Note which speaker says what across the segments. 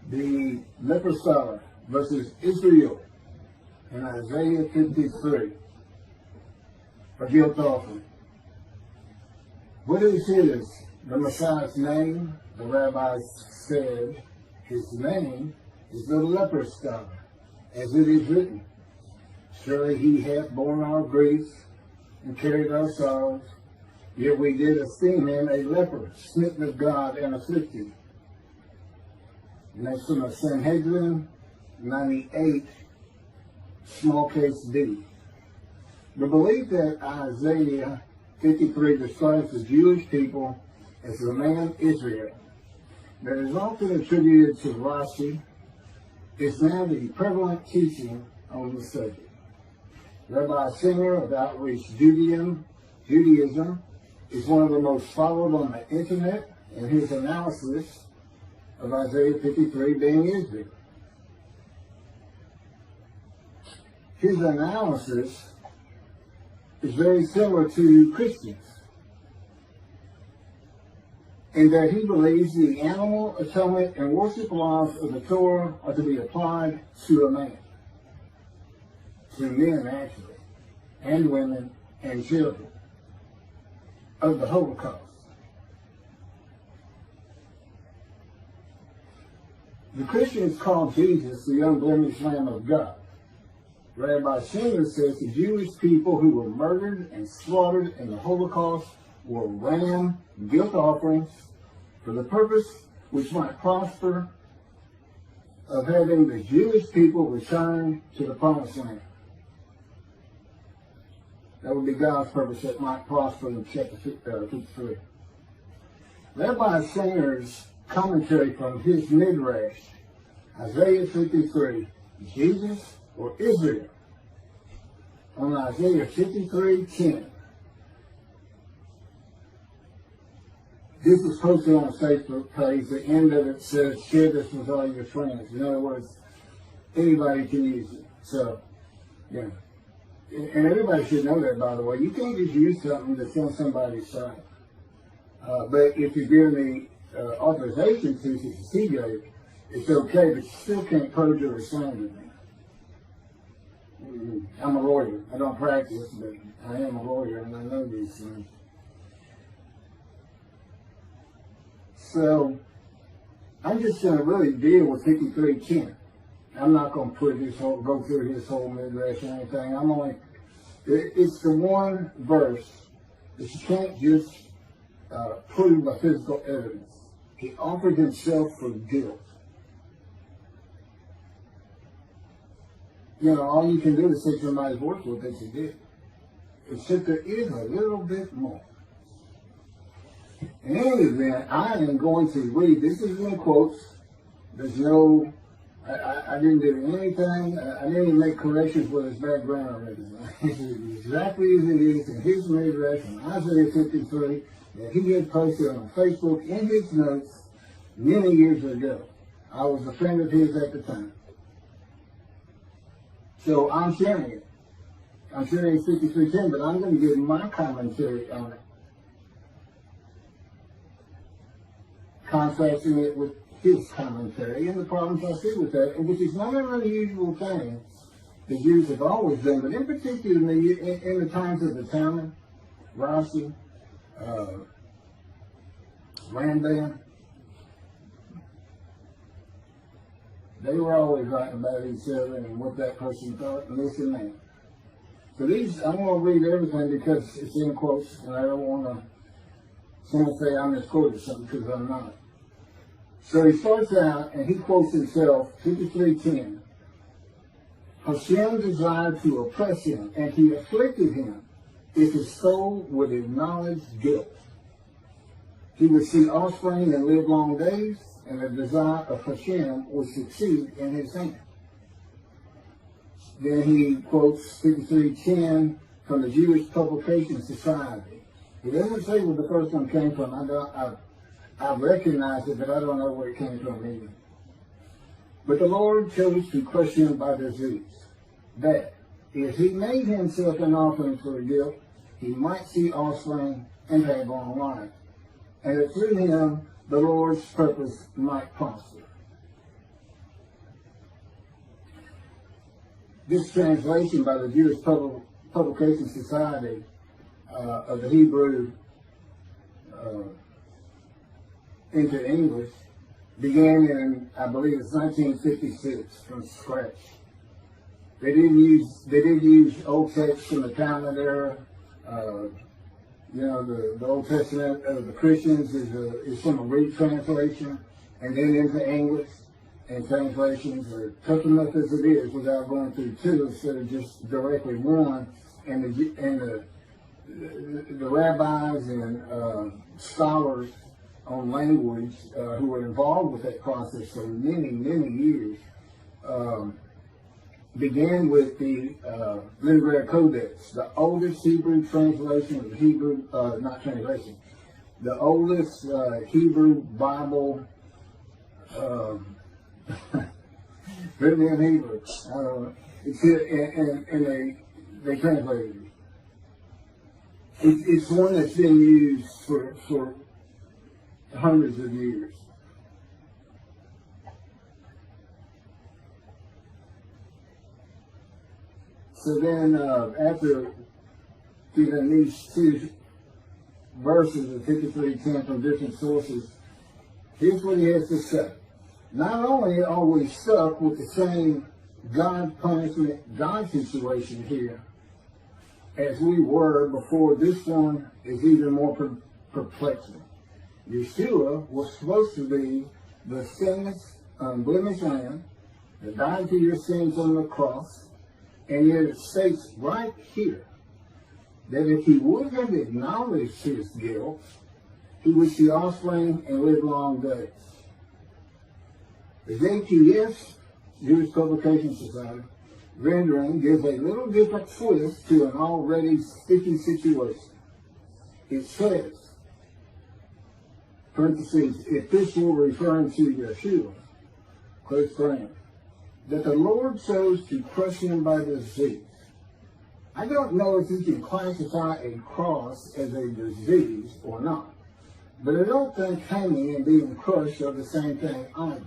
Speaker 1: the leper scholar versus Israel in Isaiah 53, a guilt offering. What it is the Messiah's name. The rabbis said his name is the leper scholar, as it is written, surely he hath borne our griefs and carried our sorrows, yet we did esteem him a leper, smitten of God and afflicted. And that's from the Sanhedrin 98, small case D. The belief that Isaiah 53 describes the Jewish people as the man Israel, that is often attributed to Rashi, is now the prevalent teaching on the subject. Rabbi Singer of Outreach Judaism is one of the most followed on the internet, and his analysis of Isaiah 53 being Israel. His analysis is very similar to Christians, in that he believes the animal atonement and worship laws of the Torah are to be applied to a man, to men actually, and women and children of the Holocaust. The Christians call Jesus the unblemished Lamb of God. Rabbi Singer says the Jewish people who were murdered and slaughtered in the Holocaust were ram guilt offerings for the purpose which might prosper of having the Jewish people return to the promised land. That would be God's purpose that might prosper in chapter 53. Rabbi Singer's commentary from his midrash, Isaiah 53, Jesus or Israel, on Isaiah 53:10. This was posted on a Facebook page. The end of it says, share this with all your friends. In other words, anybody can use it. So, yeah. And everybody should know that, by the way. You can't just use something that's on somebody's site. But if you're given the authorization to CJ, it's okay, but you still can't perjure or slander me. I'm a lawyer. I don't practice, but I am a lawyer and I know these things. So, I'm just going to really deal with 53:10. I'm not going to go through his whole midrash or anything. It's the one verse that you can't just prove by physical evidence. He offered himself for guilt. You know, all you can do is take somebody's word for it that you did. Except there is a little bit more. In any event, I am going to read, this is in quotes, there's no, I didn't do anything, I didn't even make corrections with his background or anything. This is exactly as it is in his midrash in Isaiah 53 that he had posted on Facebook in his notes many years ago. I was a friend of his at the time. So I'm sharing it. I'm sharing it's 53:10, but I'm going to give my commentary on it, contrasting it with his commentary and the problems I see with that, which is not an unusual thing the Jews have always done, but in particular in the times of the Talmud, Rashi, Rambam, they were always writing about each other and what that person thought and this and that. So these, I'm going to read everything because it's in quotes, and I don't want someone say I misquoted something, because I'm not. So he starts out and he quotes himself, 53:10. Hashem desired to oppress him, and he afflicted him if his soul would acknowledge guilt. He would see offspring and live long days, and the desire of Hashem would succeed in his hand. Then he quotes 53:10 from the Jewish Publication Society. He doesn't say where the first one came from. I recognize it, but I don't know where it came from either. But the Lord chose to crush him by disease, that if he made himself an offering for guilt, he might see offspring and have long life, and that through him the Lord's purpose might prosper. this translation by the Jewish Publication Society of the Hebrew into English began in, I believe it's 1956, from scratch. They did use old texts from the Talmud era. The Old Testament of the Christians is from a retranslation and then into English. And translations are tough enough as it is without going through two instead of just directly one. And the rabbis and scholars on language who were involved with that process for many, many years began with the Leningrad Codex, the oldest Hebrew translation of the Hebrew, not translation, the oldest Hebrew Bible written in Hebrew. And they translated it. It's one that's been used for hundreds of years. So then, after these two verses of 53:10 from different sources, here's what he has to say. Not only are we stuck with the same God punishment, God situation here, as we were before, this one is even more perplexing. Yeshua was supposed to be the sinless, unblemished lamb that died for your sins on the cross, and yet it states right here that if he would have acknowledged his guilt, he would see offspring and live long days. The JPS, Jewish Publication Society, rendering gives a little different twist to an already sticky situation. It says, parentheses, if this were referring to Yeshua, close friend, that the Lord chose to crush him by disease. I don't know if you can classify a cross as a disease or not, but I don't think hanging and being crushed are the same thing either.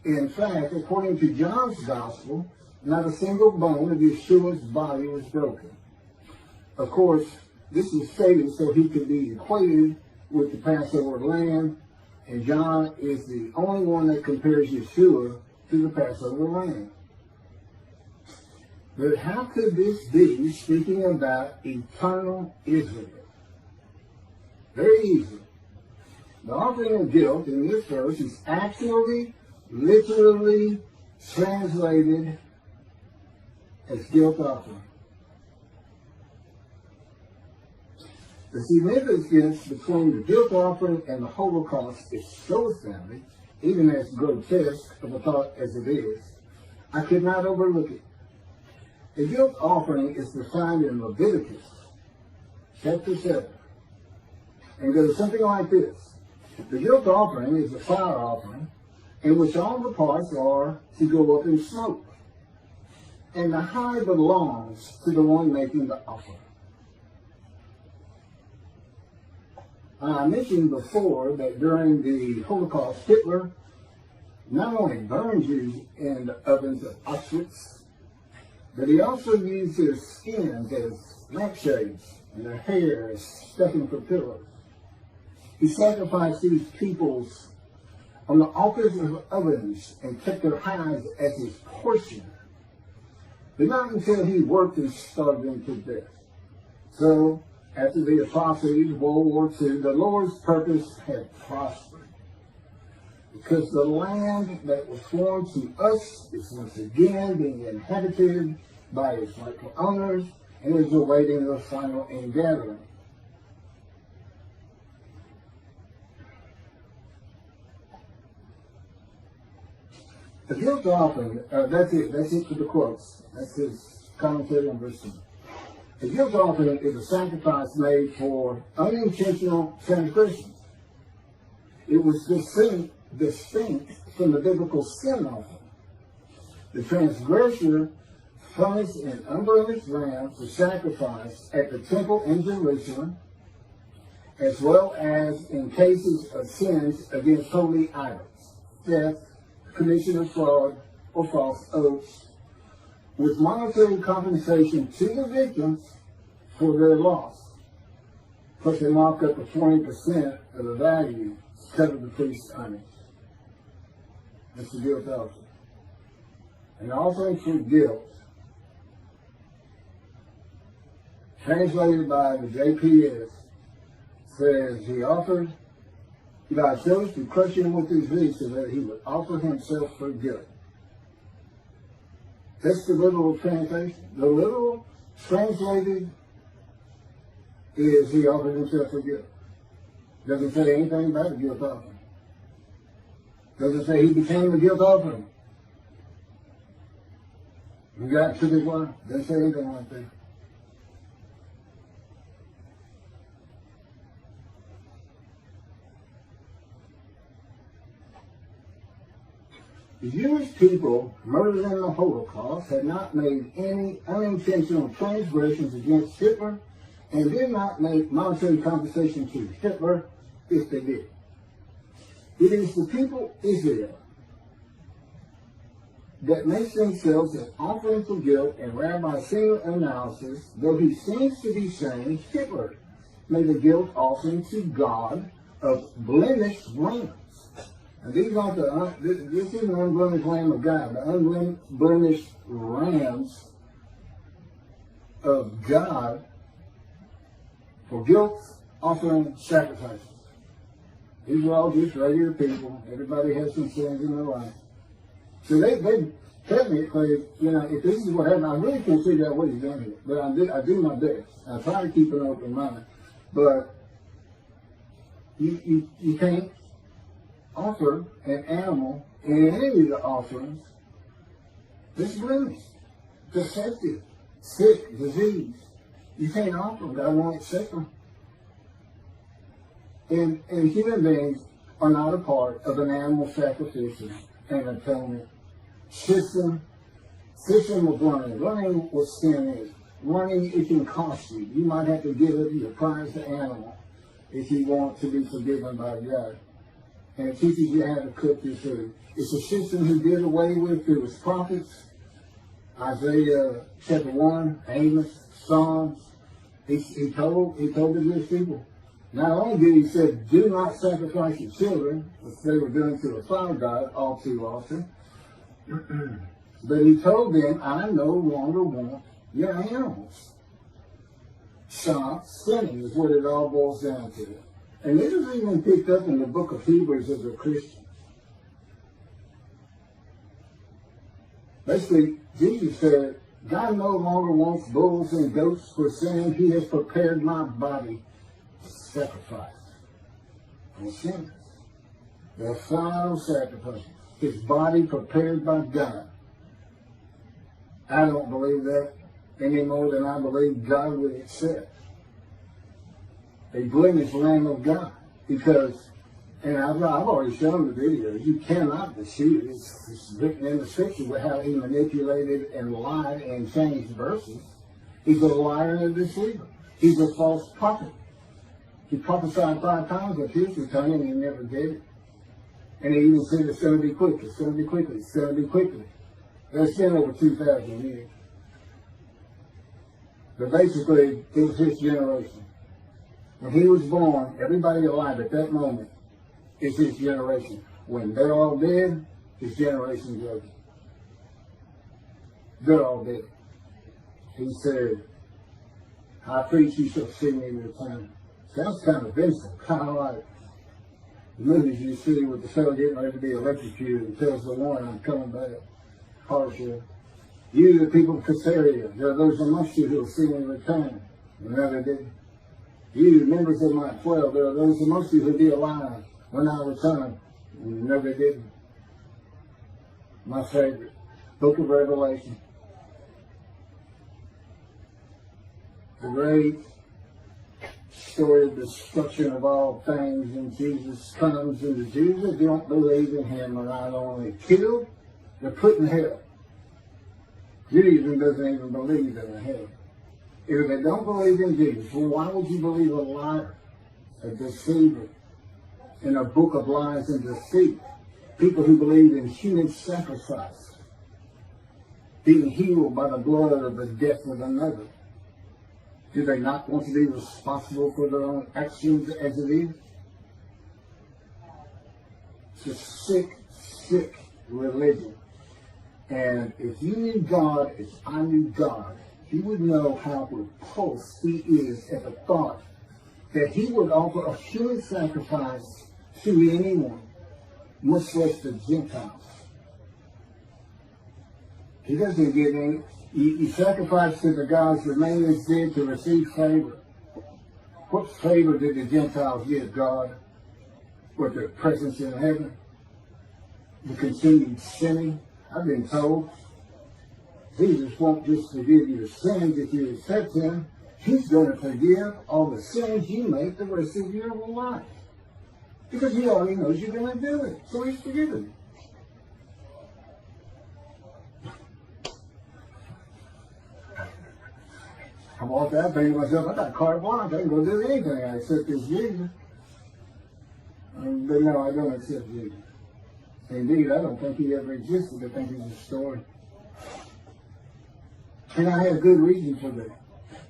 Speaker 1: In fact, according to John's Gospel, not a single bone of Yeshua's body was broken. Of course, this is stated so he could be equated with the Passover lamb, and John is the only one that compares Yeshua to the Passover lamb. But how could this be speaking about eternal Israel? Very easy. The offering of guilt in this verse is actually, literally translated as guilt offering. The significance between the guilt offering and the Holocaust is so astounding, even as grotesque of a thought as it is, I could not overlook it. A guilt offering is defined in Leviticus chapter 7 and goes something like this. The guilt offering is a fire offering in which all the parts are to go up in smoke, and the high belongs to the one making the offering. I mentioned before that during the Holocaust, Hitler not only burned Jews in the ovens of Auschwitz, but he also used their skins as lampshades and their hair as stuffing for pillows. He sacrificed these peoples on the altars of ovens and kept their hides as his portion, but not until he worked and starved them to death. So, after the atrocities of World War II, the Lord's purpose had prospered, because the land that was sworn to us is once again being inhabited by its rightful owners and is awaiting the final ingathering. The guilt offering, that's it for the quotes. That's his commentary on verse 2. The guilt offering is a sacrifice made for unintentional transgressions. It was distinct from the biblical sin offering. The transgressor furnished an unblemished lamb for sacrifice at the temple in Jerusalem, as well as in cases of sins against holy idols, theft, commission of fraud, or false oaths, with monetary compensation to the victims for their loss. Plus they mark up to 20% of the value to cover the priest's earnings. That's the guilt offering. An offering for guilt, translated by the JPS, says he offered, God chose to crush him with his knee so that he would offer himself for guilt. That's the literal translation. The literal translated is he offered himself for guilt. Doesn't say anything about the guilt offering. Doesn't say he became the guilt offering. You got to the one. Doesn't say anything like that. The Jewish people murdered in the Holocaust had not made any unintentional transgressions against Hitler and did not make monetary compensation to Hitler if they did. It is the people Israel that makes themselves an offering for guilt, and Rabbi Singer analysis, though he seems to be saying Hitler made a guilt offering to God of blemished rams. And these aren't this is an unblemished Lamb of God. The unblemished rams of God for guilt offering sacrifices. These are all just regular people. Everybody has some sins in their life. So they technically, if this is what happened, I really can't figure out what he's done here. But I do my best. I try to keep an open mind. But you can't offer an animal in any of the offerings that's blemished, defective, sick, disease. You can't offer them. God won't accept them. And human beings are not a part of an animal sacrificial and atonement system of running. Running what sin is. Running, it can cost you. You might have to give up your prized animal if you want to be forgiven by God. And it teaches you how to cook your food. It's a system he did away with through his prophets. Isaiah chapter 1, Amos, Psalms. He told the Jewish people. Not only did he say, do not sacrifice your children, which they were doing to a fire god all too often, but he told them, I no longer want your animals. Stop sinning is what it all boils down to. And this is even picked up in the book of Hebrews of the Christians. Basically, Jesus said, God no longer wants bulls and goats for sin. He has prepared my body to sacrifice for sin. The final sacrifice. His body prepared by God. I don't believe that any more than I believe God would accept a blemished Lamb of God, because, and I've already shown the video, you cannot deceive it. It's written in the scripture how he manipulated and lied and changed verses. He's a liar and a deceiver. He's a false prophet. He prophesied 5 times of his return and he never did it. And he even said it's going to be quickly, it's going to be quickly, it's going to be quickly. That's been over 2,000 years. But basically, it was his generation. When he was born, everybody alive at that moment is his generation. When they're all dead, his generation's over. They're all dead. He said, I preach you shall see me return. Sounds kind of vengeful, kind of like the movies you see with the fellow getting ready to be electrocuted and tells the one, I'm coming back. Harsher. You, the people of Caesarea, there are those amongst you who will see me return. And never did. You, members of my 12, there are those amongst you who will be alive when I return. And never did. My favorite, Book of Revelation. The great story of destruction of all things, and Jesus comes, and the Jews that don't believe in him are not only killed, they're put in hell. Judaism doesn't even believe in a hell. If they don't believe in Jesus, well, why would you believe a liar, a deceiver, in a book of lies and deceit? People who believe in human sacrifice being healed by the blood of the death of another? Do they not want to be responsible for their own actions as it is? It's a sick, sick religion. And if you knew God as I knew God, you would know how repulsed he is at the thought that he would offer a human sacrifice to anyone, much less the Gentiles. He doesn't give any. You sacrifice to the gods the Mayans did to receive favor. What favor did the Gentiles give God? With their presence in heaven? The continued sinning? I've been told Jesus won't just forgive your sins if you accept him. He's going to forgive all the sins you make the rest of your life. Because he already knows you're going to do it. So he's forgiven you. I walked out thinking to myself, I got carte blanche. I can go do anything. I accept this Jesus. But no, I don't accept Jesus. Indeed, I don't think he ever existed. I think he's a story. And I have good reason for that.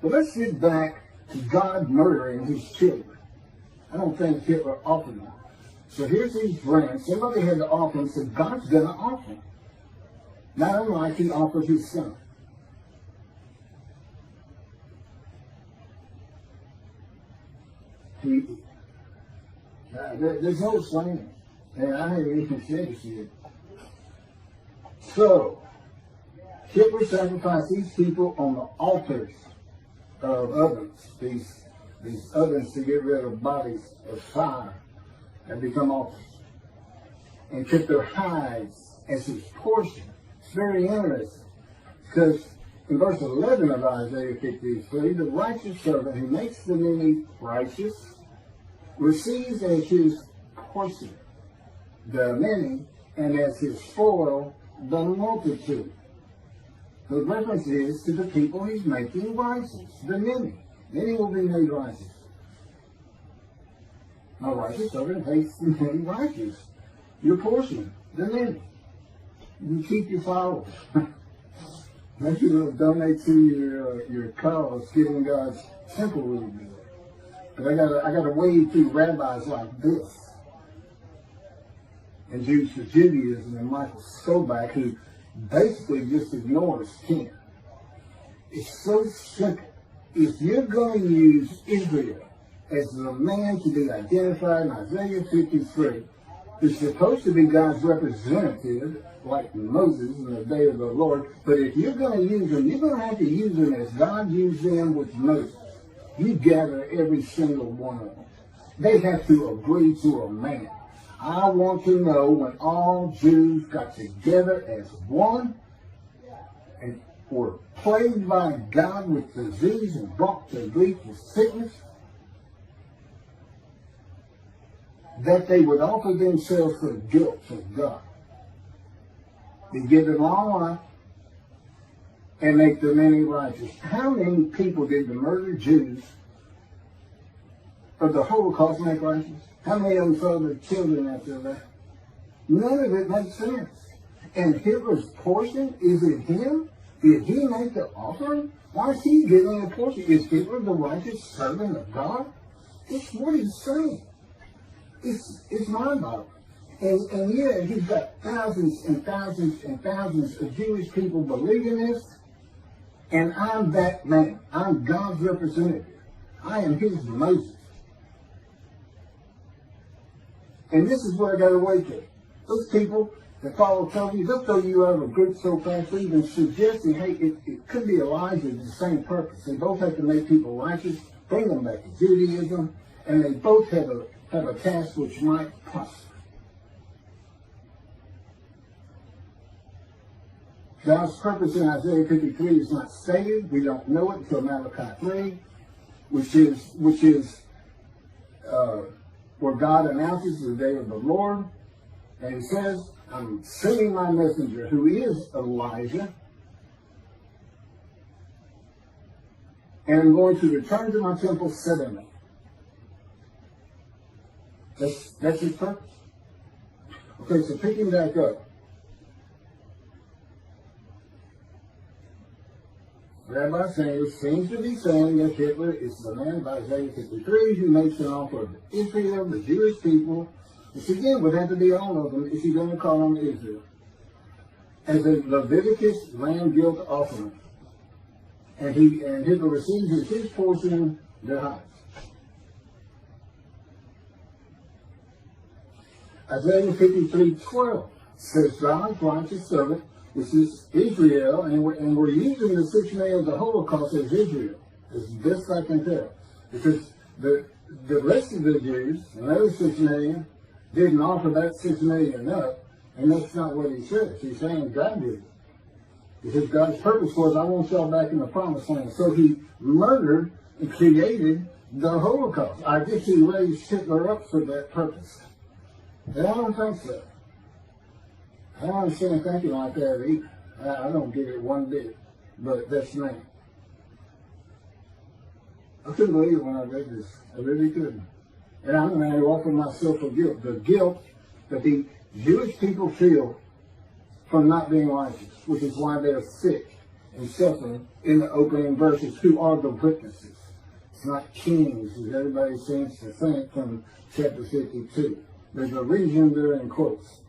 Speaker 1: But let's get back to God murdering his children. I don't think Hitler offered them. So here's these brands. Somebody had to offer them, so God's going to offer them. Not unlike he offered his son. There's no explaining. And I haven't even finished yet. So, Hitler sacrificed these people on the altars of ovens. These ovens to get rid of bodies of fire and become altars. And took their hides as his portion. It's very interesting. Because in verse 11 of Isaiah 53, the righteous servant who makes the many righteous receives as his portion the many, and as his spoil the multitude. The reference is to the people he's making righteous, the many. Many will be made righteous. A righteous servant makes the many righteous. Your portion, the many. You keep your followers. Make sure to donate to your cause, giving God's temple really good. But I gotta wade through rabbis like this. And Jews for Judaism and Michael Skoback, who basically just ignores Ken. It's so simple. If you're going to use Israel as the man to be identified in Isaiah 53, who's supposed to be God's representative, like Moses in the day of the Lord, but if you're going to use them, you're going to have to use them as God used them with Moses. You gather every single one of them. They have to agree to a man. I want to know when all Jews got together as one and were plagued by God with disease and brought to grief with sickness, that they would offer themselves for the guilt of God. They give them long life and make the many righteous. How many people did the murdered Jews of the Holocaust make righteous? How many of them saw their children after that? None of it makes sense. And Hitler's portion, is it him? Did he make the offering? Why is he getting a portion? Is Hitler the righteous servant of God? It's what he's saying. It's mind-boggling. And yeah, he's got thousands and thousands and thousands of Jewish people believing this. And I'm that man. I'm God's representative. I am his Moses. And this is what I got to wait to. Those people that follow Tovia, they'll throw you out of a group so fast, even suggesting, hey, it could be Elijah, the same purpose. They both have to make people righteous, bring them back to Judaism, and they both have a task which might prosper. God's purpose in Isaiah 53 is not stated. We don't know it until Malachi 3, which is where God announces the day of the Lord. And he says, I'm sending my messenger, who is Elijah, and I'm going to return to my temple suddenly. That's his purpose. Okay, so picking back up. Rabbi Singer seems to be saying that Hitler is the man of Isaiah 53 who makes an offer of Israel, the Jewish people, which again would have to be all of them if you're going to call them Israel, as a Leviticus land guilt offering. And Hitler receives as his portion their heights. Isaiah 53:12 says God's righteous servant, which is Israel, and we're using the 6 million of the Holocaust as Israel, as best I can tell. Because the rest of the Jews, another 6 million, didn't offer that 6 million up, and that's not what he says. He's saying God did it. Because God's purpose was, I want y'all back in the promised land. So he murdered and created the Holocaust. I guess he raised Hitler up for that purpose. And I don't think so. I don't understand thinking like that either. I don't get it one bit. But that's me. I couldn't believe it when I read this. I really couldn't. And I'm going to offer myself a guilt. The guilt that the Jewish people feel from not being righteous, which is why they're sick and suffering in the opening verses. Who are the witnesses? It's not kings, as everybody seems to think from chapter 52. There's a reason they're in quotes.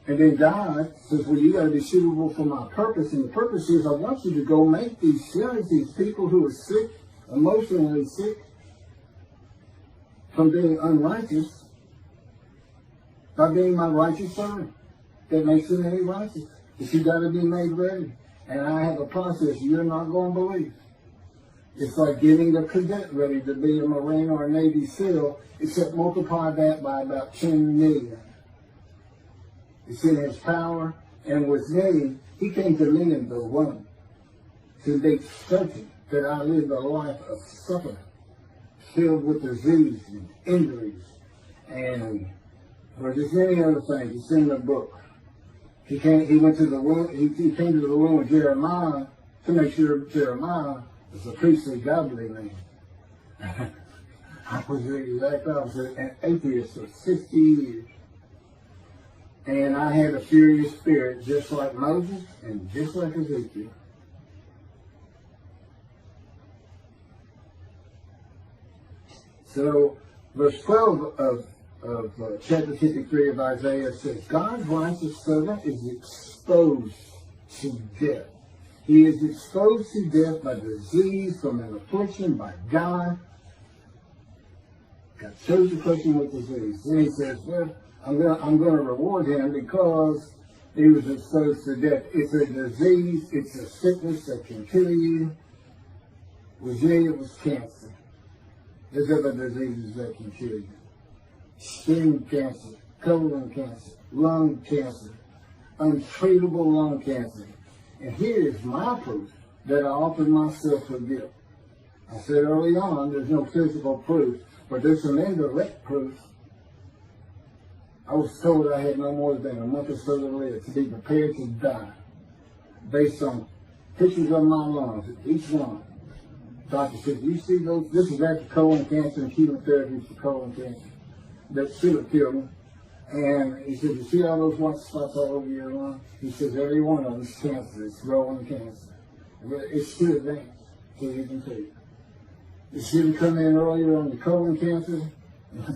Speaker 1: And then God says, well, you got to be suitable for my purpose. And the purpose is I want you to go make these sinners, these people who are sick, emotionally sick, from being unrighteous, by being my righteous servant. That makes them any righteous. But you got to be made ready. And I have a process you're not going to believe. It's like getting a cadet ready to be a Marine or a Navy SEAL, except multiply that by about 10 million. It's in his power. And with me, he came to me in the womb to be certain that I lived a life of suffering, filled with disease and injuries, and or just many other things. It's in the book. He went to the womb. He came to the womb of Jeremiah to make sure Jeremiah was a priestly, godly man. I was the exact opposite, an atheist for 60 years. And I had a furious spirit just like Moses and just like Ezekiel. So, verse 12 of chapter 53 of Isaiah says, God's righteous servant is exposed to death. He is exposed to death by disease, from an affliction by God. God chose the person with disease. Then he says, well, I'm going to reward him because he was exposed to death. It's a disease. It's a sickness that can kill you. With me, it was cancer. There's other diseases that can kill you. Skin cancer, colon cancer, lung cancer, untreatable lung cancer. And here is my proof that I offered myself for guilt. I said early on, there's no physical proof, but there's some indirect proof. I was told I had no more than a month or so to live, to be prepared to die, based on pictures of my lungs, each one. Doctor said, you see those? This is after colon cancer and chemotherapy for colon cancer. That should have killed me. And he said, you see all those white spots all over your lung? He says, every one of them is cancer. It's growing cancer. It's still advanced, so you can see it. It should have come in earlier on the colon cancer.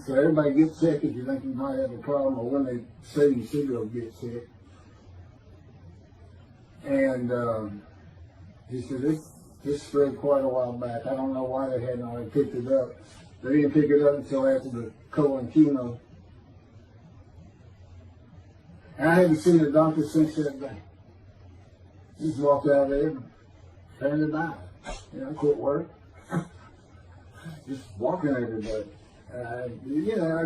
Speaker 1: So everybody gets sick if you think you might have a problem, or when they say you should go get sick. And he said, this spread quite a while back. I don't know why they hadn't already picked it up. They didn't pick it up until after the colon chemo. And I haven't seen the doctor since that day. He just walked out there and turned it out. Quit work. Just walking everybody. I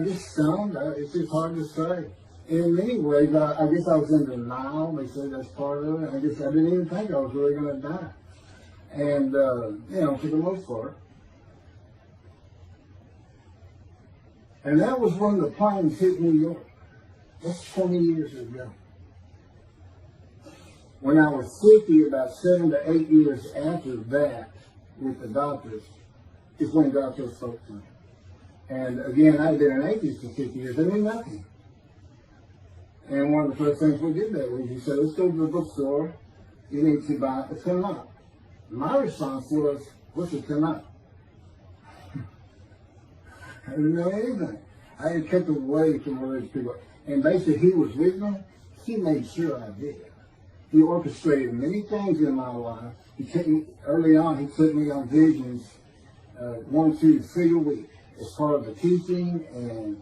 Speaker 1: get stunned. It's just hard to say. In many ways, I guess I was in denial. They said that's part of it. I guess I didn't even think I was really going to die. And, for the most part. And that was when the planes hit New York. That's 20 years ago. When I was 50, about 7 to 8 years after that, with the doctors, is when God first spoke to me. And again, I'd been an atheist for 50 years. I knew nothing. And one of the first things we did that week, he said, let's go to the bookstore. You need to buy a Talmud. My response was, what's a Talmud? I didn't know anything. I had kept away from religious people. And basically, he was with me. He made sure I did. He orchestrated many things in my life. Early on, he took me on visions, 1, 2, 3 a week, as part of the teaching and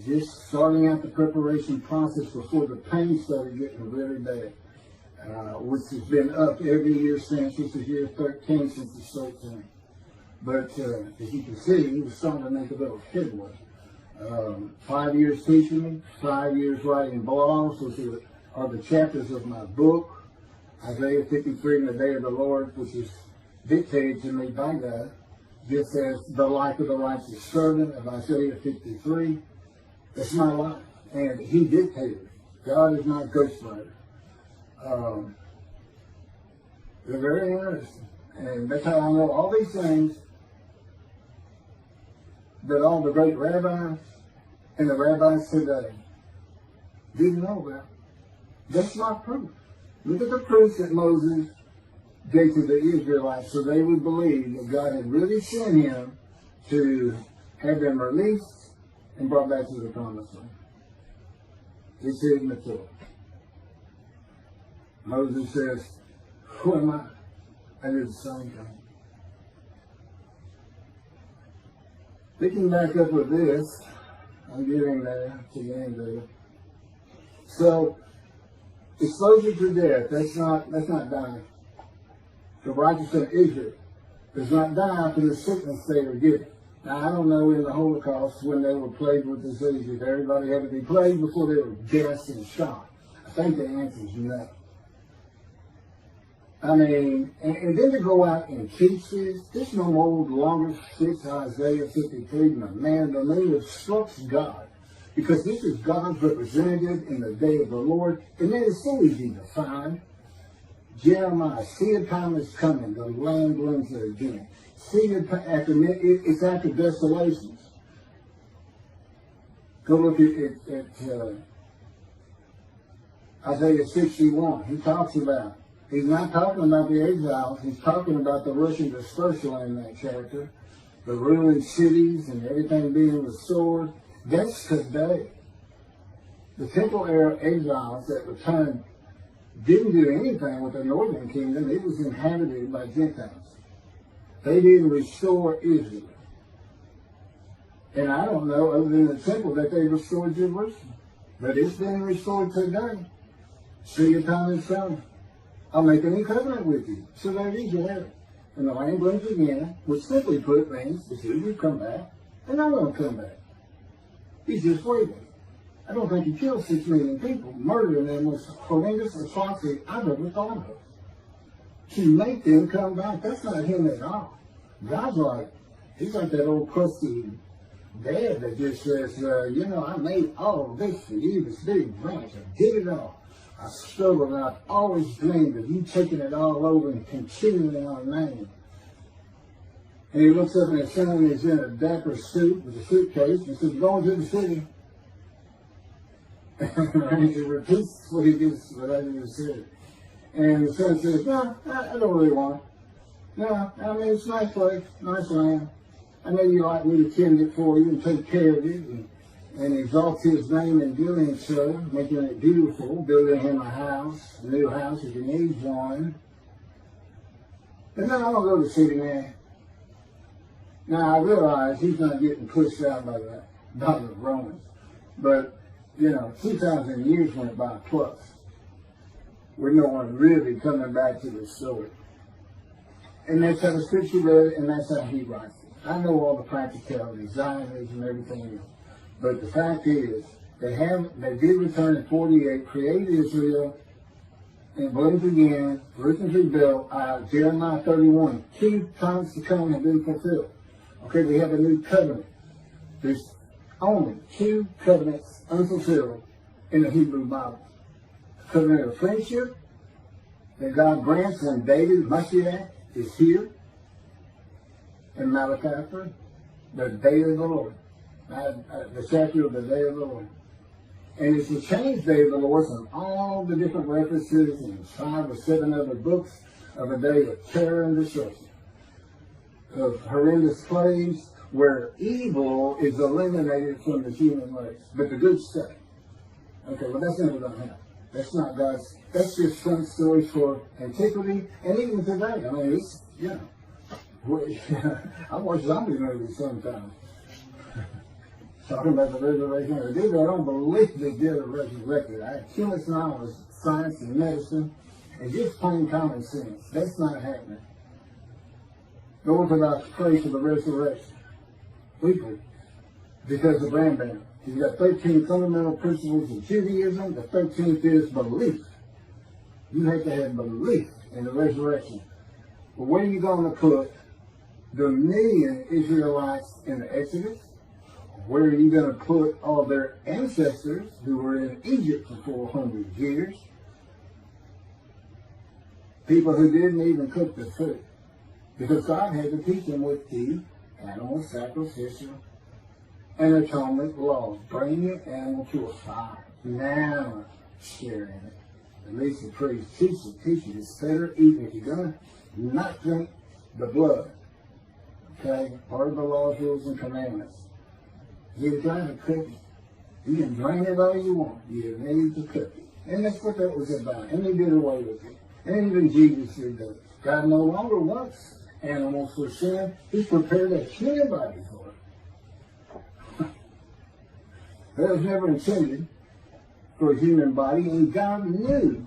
Speaker 1: just starting out the preparation process before the pain started getting really bad, which has been up every year since. This is year 13 since the start time. But as you can see, he was starting to make a little headway. 5 years teaching me, 5 years writing blogs, which are the chapters of my book, Isaiah 53 and the Day of the Lord, which is dictated to me by God, just as the life of the righteous servant of Isaiah 53. That's my life. And he dictated it. God is not ghostwriter. They're very interesting. And that's how I know all these things that all the great rabbis and the rabbis today didn't know about. That's not proof. Look at the proof that Moses gave to the Israelites so they would believe that God had really sent him to have them released and brought back to the promised land. It's in the Torah. Moses says, who am I? I did the same thing. Picking back up with this, I'm getting there to the end of it. So, exposure to death, that's not dying. The righteous of Israel does not die from the sickness they were given. Now, I don't know in the Holocaust when they were plagued with diseases, everybody had to be plagued before they were gassed and shot. I think the answer is no. I mean, and then to go out and teach this no longer fits Isaiah 53, my man, the name instructs God. Because this is God's representative in the day of the Lord. And then it's so easy to find. Jeremiah, see a time is coming, the land blooms again. See it's after desolations. Go look at Isaiah 61. He talks about, he's not talking about the exiles, he's talking about the Russian dispersal in that chapter. The ruined cities and everything being restored. That's today. The temple era exiles that returned didn't do anything with the northern kingdom. It was inhabited by Gentiles. They didn't restore Israel. And I don't know, other than the temple, that they restored Jerusalem. But it's been restored today. See your time is coming. I'll make a new covenant with you. So there you have it. And the land blooms again, which simply put means the Jews will come back, and I'm going to come back. He's just waiting. I don't think he killed 6 million people. Murdering them was horrendous atrocity I've ever thought of. To make them come back, that's not him at all. God's like, he's like that old crusty dad that just says, I made all of this for you, this big branch. I did it all. I struggled and I've always dreamed of you taking it all over and continuing on name. And he looks up and his son is in a dapper suit with a suitcase and says, going to the city. And he repeats what I just said. And the son says, no, I don't really want it. No, I mean, it's a nice place, nice land. I know you like me to tend it for you and take care of it and exalt his name in doing so, making it beautiful, building him a new house if he needs one. But no, I don't go to the city, man. Now, I realize he's not getting pushed out by the Romans. But, 2,000 years went by plus. With no one really coming back to the story. And that's how the scripture read it, and that's how he writes it. I know all the practicalities, Zionism and everything else. But the fact is, they did return in 48, create Israel, and blooms again, Jerusalem's rebuilt, Jeremiah 31, 2 times to come have been fulfilled. Okay, we have a new covenant. There's only 2 covenants unfulfilled in the Hebrew Bible. The covenant of friendship that God grants when David, Moshiach, is here in Malachi 3, the day of the Lord. The chapter of the day of the Lord. And it's the change day of the Lord from all the different references and 5 or 7 other books of a day of terror and destruction, of horrendous plagues, where evil is eliminated from the human race, but the good stay. Okay, well that's never going to happen. That's not God's, that's just some story for antiquity, and even today. I mean, it's, you know, I watch zombie movies sometimes. Talking about the resurrection. I don't believe they did a resurrected. I have too much knowledge of science and medicine, and just plain common sense. That's not happening. No Orthodox pray for the resurrection weekly because of Rambam. He's got 13 fundamental principles of Judaism. The 13th is belief. You have to have belief in the resurrection. But where are you going to put the million Israelites in the Exodus? Where are you going to put all their ancestors who were in Egypt for 400 years? People who didn't even cook the food. Because God had to teach them with the animal sacrificial and atonement laws. Bring your animal to a fire. Now share in it. At least the priest teach it. It's better even if you're going to not drink the blood. Okay? Part of the laws, rules, and commandments. You're trying to cook it. You can drain it all you want. You need to cook it. And that's what that was about. And they did away with it. And even Jesus did that. God no longer wants animals for sin. He's prepared a human body for it. That was never intended for a human body. And God knew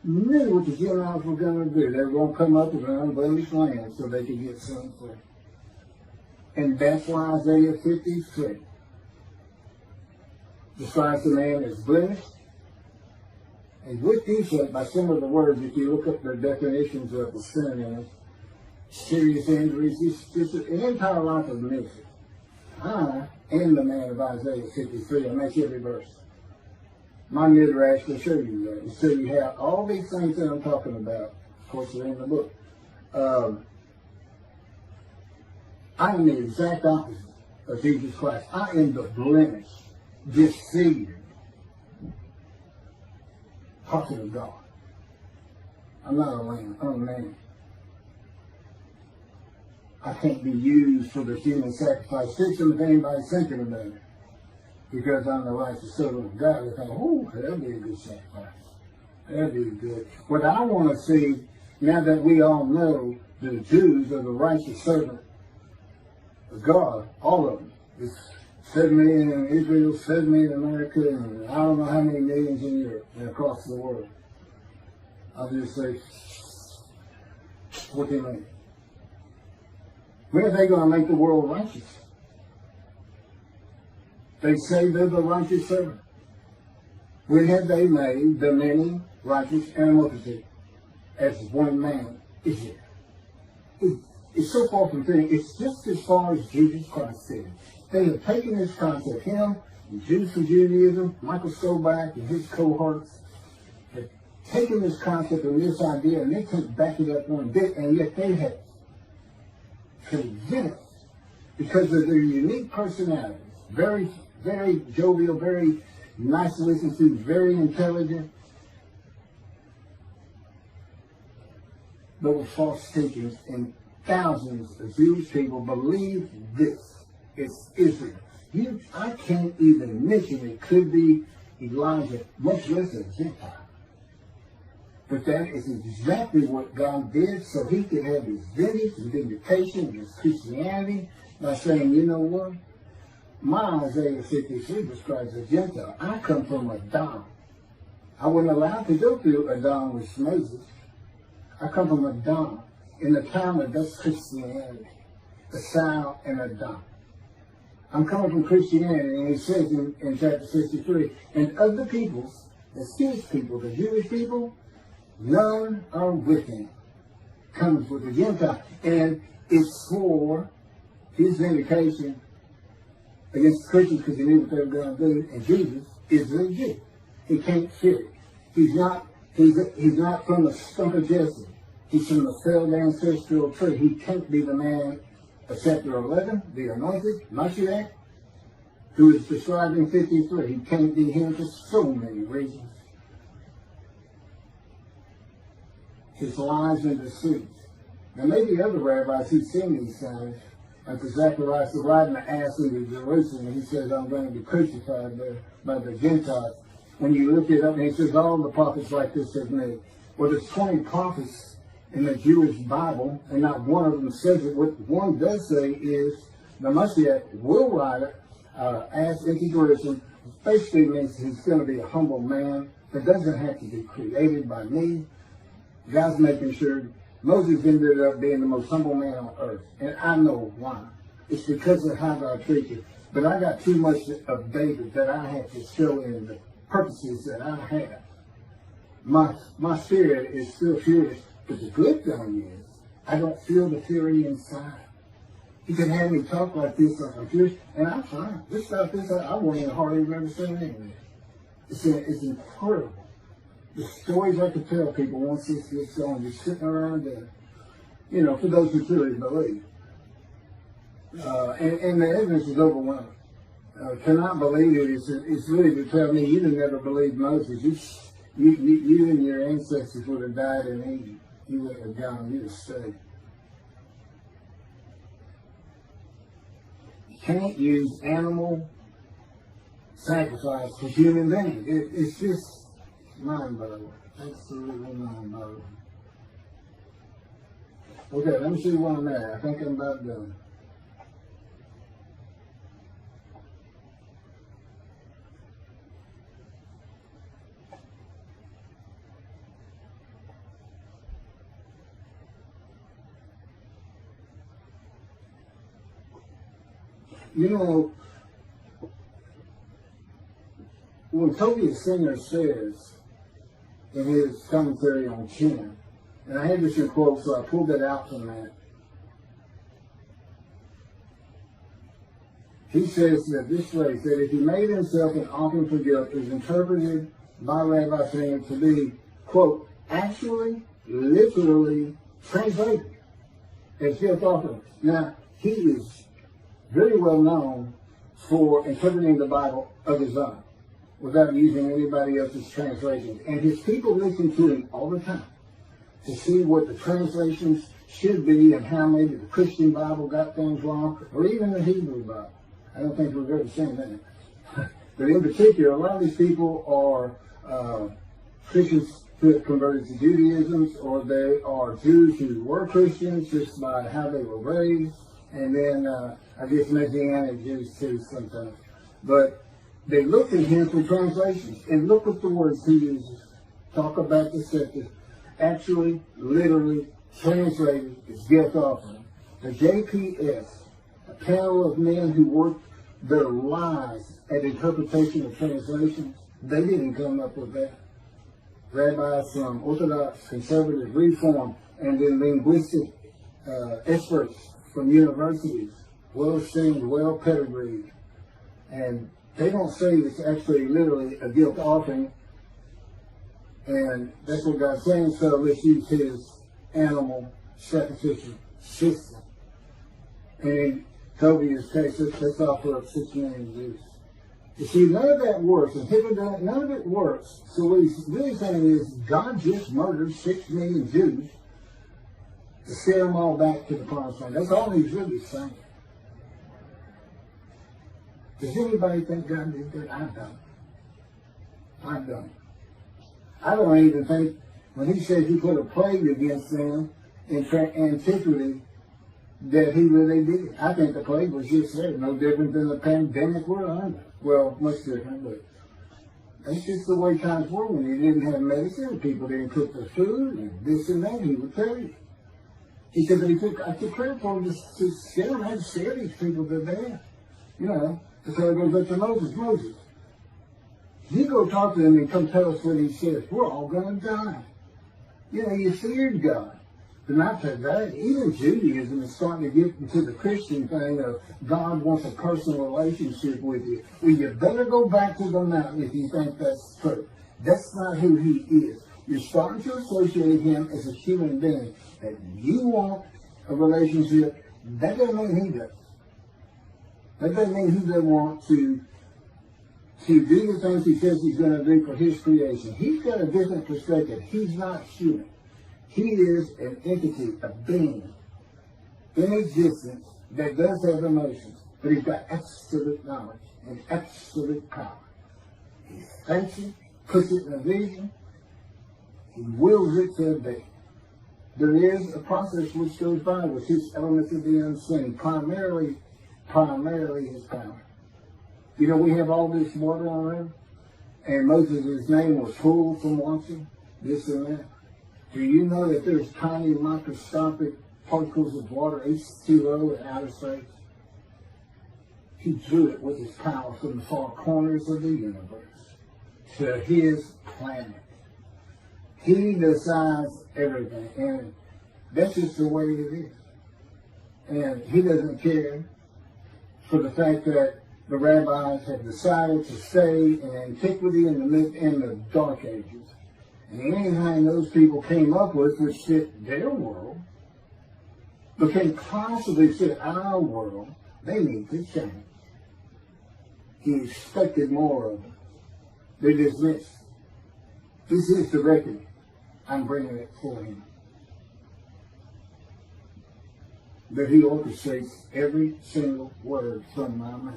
Speaker 1: what the Gentiles were going to do. They were going to come up with an unblemished land so they could get some free. And that's why Isaiah 53 describes the man as blemished. And with defect, by some of the words, if you look up the definitions of the synonyms, serious injuries, it's an entire life of ministry. I am the man of Isaiah 53, and that's every verse. My midrash will show you that. So you have all these things that I'm talking about. Of course, they're in the book. I am the exact opposite of Jesus Christ. I am the blemished, disfigured prophet of God. I'm not a lamb. I'm a man. I can't be used for the human sacrifice system if anybody's thinking about it. Because I'm the righteous servant of God. They think, oh, that'd be a good sacrifice. That'd be good. What I want to see, now that we all know the Jews are the righteous servant of God, all of them. It's 7 million in Israel, 7 million in America, and I don't know how many millions in Europe and across the world. I'll just say 14 million. When are they going to make the world righteous? They say they're the righteous servant. When have they made the many righteous and a multitude as one man is here? It's so far from thing. It's just as far as Jesus Christ said. They have taken this concept, him, and Jews for Judaism, Michael Sobach and his cohorts, have taken this concept and this idea, and they can't back it up one bit, and yet they have convinced, because of their unique personalities, very, very jovial, very nice to listen to, very intelligent, but with false teachings, and thousands of Jewish people believe this. It's Israel. I can't even mention it could be Elijah, much less a Gentile. But that is exactly what God did so he could have his vengeance and vindication against Christianity by saying, you know what? My Isaiah 53 describes a Gentile. I come from Adam. I wasn't allowed to go through Adam with Moses. I come from Adam. In the Talmud, that's Christianity. The Sal and Adam. I'm coming from Christianity, and he says in chapter 63, and of the peoples, the Jewish people, the Jewish people, none are with him. Comes with the Gentile. And it's for his vindication against the Christians because he knew what they were going to do. And Jesus is a Jew. He can't fit it. He's not from the stump of Jesse. He's from the failed ancestral tree. He can't be the man of chapter 11, the anointed, Moshiach, who is described in 53. He can't be him for so many reasons. His lies and deceits. Now maybe other rabbis who've seen these signs, like the Zacharias riding the ass into Jerusalem, and he says, I'm going to be crucified there by the Gentiles. When you look it up, and he says, all the prophets like this have made. Well, there's 20 prophets in the Jewish Bible, and not one of them says it. What one does say is, the Moshiach will ride ass into Jerusalem. Basically means he's going to be a humble man that doesn't have to be created by me. God's making sure Moses ended up being the most humble man on earth. And I know why. It's because of how God treated you. But I got too much of David that I have to show in the purposes that I have. My spirit is still furious. But the good thing is, I don't feel the fury inside. He can have me talk like this, like I'm furious, and I'm fine. This stuff, I won't even hardly remember saying anything. It's incredible. The stories I could tell people once this gets going, just sitting around there, for those who truly believe. And the evidence is overwhelming. Cannot believe it. It's really to tell me you didn't ever believe Moses. You and your ancestors would have died in Egypt. You would have gone, you'd have stayed. You can't use animal sacrifice for human beings. It's just mind-boggling. Absolutely mind-boggling. Okay, let me see where I'm at. I think I'm about done. When Tovia Singer says in his commentary on 10, and I had this in quote, so I pulled it out from that. He says that this phrase, that if he made himself an offering for guilt, is interpreted by Rabbi Singer to be, quote, actually, literally translated as guilt offering. Now, he is very well known for interpreting the Bible of his own without using anybody else's translations. And his people listen to him all the time to see what the translations should be and how maybe the Christian Bible got things wrong, or even the Hebrew Bible. I don't think we've ever seen that. But in particular, a lot of these people are Christians who have converted to Judaism, or they are Jews who were Christians just by how they were raised, and then I guess Messianic Jews too sometimes. But they look at him for translations, and look at the words he uses. Talk about the scepter. Actually, literally, translated as guilt offering. The JPS, a panel of men who worked their lives at interpretation of translations, they didn't come up with that. Rabbis from Orthodox, Conservative, Reform, and then linguistic experts from universities, well-esteemed, well-pedigreed. And they don't say it's actually literally a guilt offering. And that's what God's saying, so let's use his animal sacrificial system. And in Tobia's case, let's offer up 6 million Jews. You see, none of that works. And none of it works. So what he's really saying is God just murdered 6 million Jews to scare them all back to the promised land. That's all he's really saying. Does anybody think God did that? I don't. I don't. I don't even think, when he says he put a plague against them in antiquity, that he really did. I think the plague was just there, no different than the pandemic we're under. Well, much different, but that's just the way times were when you didn't have medicine. People didn't cook their food, and this and that, he would tell you. He said that I took credit for him to scare them. I had to scare these people to death. So it goes up to Moses. You go talk to him and come tell us what he says. We're all going to die. You feared God. But not today. Even Judaism is starting to get into the Christian thing of God wants a personal relationship with you. Well, you better go back to the mountain if you think that's true. That's not who he is. You're starting to associate him as a human being. That you want a relationship, that doesn't mean he does. That doesn't mean he doesn't want to do the things he says he's going to do for his creation. He's got a different perspective. He's not human. He is an entity, a being in existence that does have emotions, but he's got absolute knowledge and absolute power. He thinks it, puts it in a vision, he wills it to obey. There is a process which goes by with his elements of the unseen, primarily his power. You know, we have all this water on there, and Moses' name was pulled from watching this and that. Do you know that there's tiny microscopic particles of water, H2O, in outer space? He drew it with his power from the far corners of the universe to his planet. He decides everything, and that's just the way it is. And he doesn't care for the fact that the rabbis have decided to stay in antiquity in the Dark Ages. And anything those people came up with which fit their world, but can possibly fit our world, they need to change. He expected more of them. They dismissed. This is the record. I'm bringing it for him. That he orchestrates every single word from my mouth.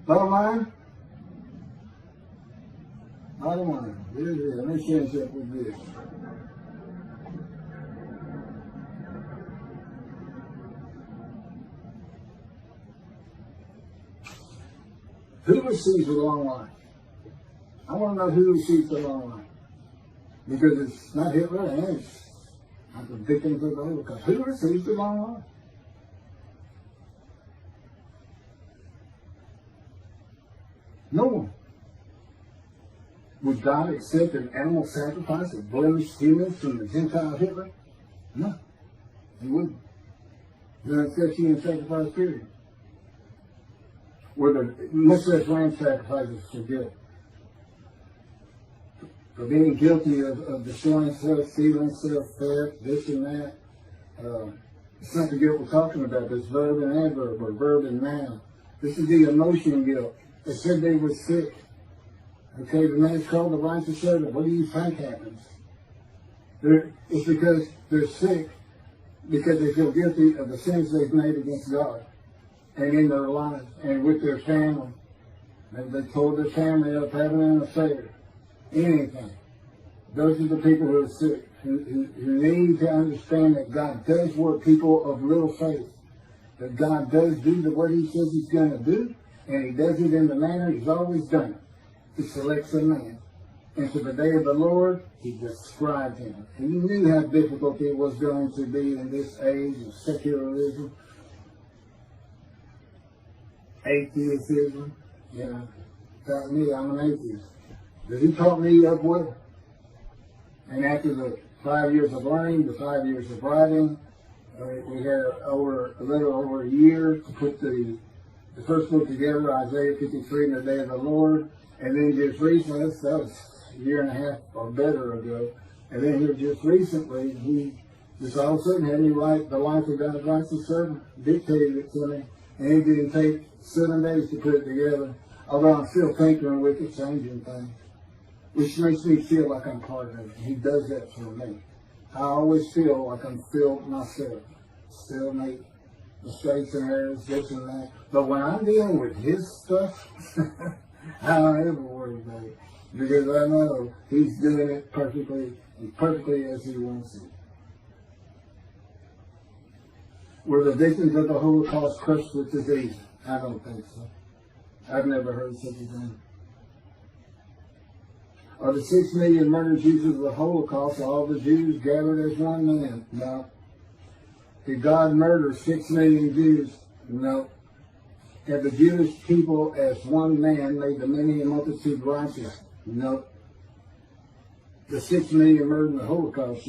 Speaker 1: Bottom line. Here it is. Let me finish up with this. Who receives the long life? I want to know who receives the long life. Because it's not Hitler and it's not the victims of the Holocaust. Who receives the long life? No one. Would God accept an animal sacrifice of blemished humans from the Gentile Hitler? No. He wouldn't. He doesn't accept human sacrifice, period. Were the much less lamb sacrifices for guilt. For being guilty of destroying self, stealing self, theft, this and that. It's not the guilt we're talking about. This verb and adverb, or verb and noun. This is the emotion guilt. They said they were sick. Okay, the man's called the righteous servant. What do you think happens? It's because they're sick, because they feel guilty of the sins they've made against God and in their lives and with their family. They told their family up having an affair. Anything. Those are the people who are sick, who need to understand that God does work people of little faith. That God does do what he says he's going to do, and he does it in the manner he's always done it. He selects a man. And for the day of the Lord, he described him. He knew how difficult it was going to be in this age of secularism, atheism. You know, taught me I'm an atheist. But he taught me up well. And after the 5 years of learning, the 5 years of writing, we had a little over a year to put the first book together, Isaiah 53 and the Day of the Lord. And then just recently, that was a year and a half or better ago. And then here just recently, he just all of a sudden had me write The Life of God's Righteous Servant, dictated it to me. And it didn't take 7 days to put it together. Although I'm still tinkering with it, changing things. Which makes me feel like I'm part of it. He does that for me. I always feel like I'm filled myself. Still make mistakes and errors, this and that. But when I'm dealing with his stuff, I don't ever worry about it. Because I know he's doing it perfectly as he wants it. Were the victims of the Holocaust crushed with disease? I don't think so. I've never heard such a thing. Are the 6 million murdered Jews of the Holocaust all the Jews gathered as one man? No. Did God murder 6 million Jews? No. Have the Jewish people as one man made the many multitude righteous? No. The 6 million murdered in the Holocaust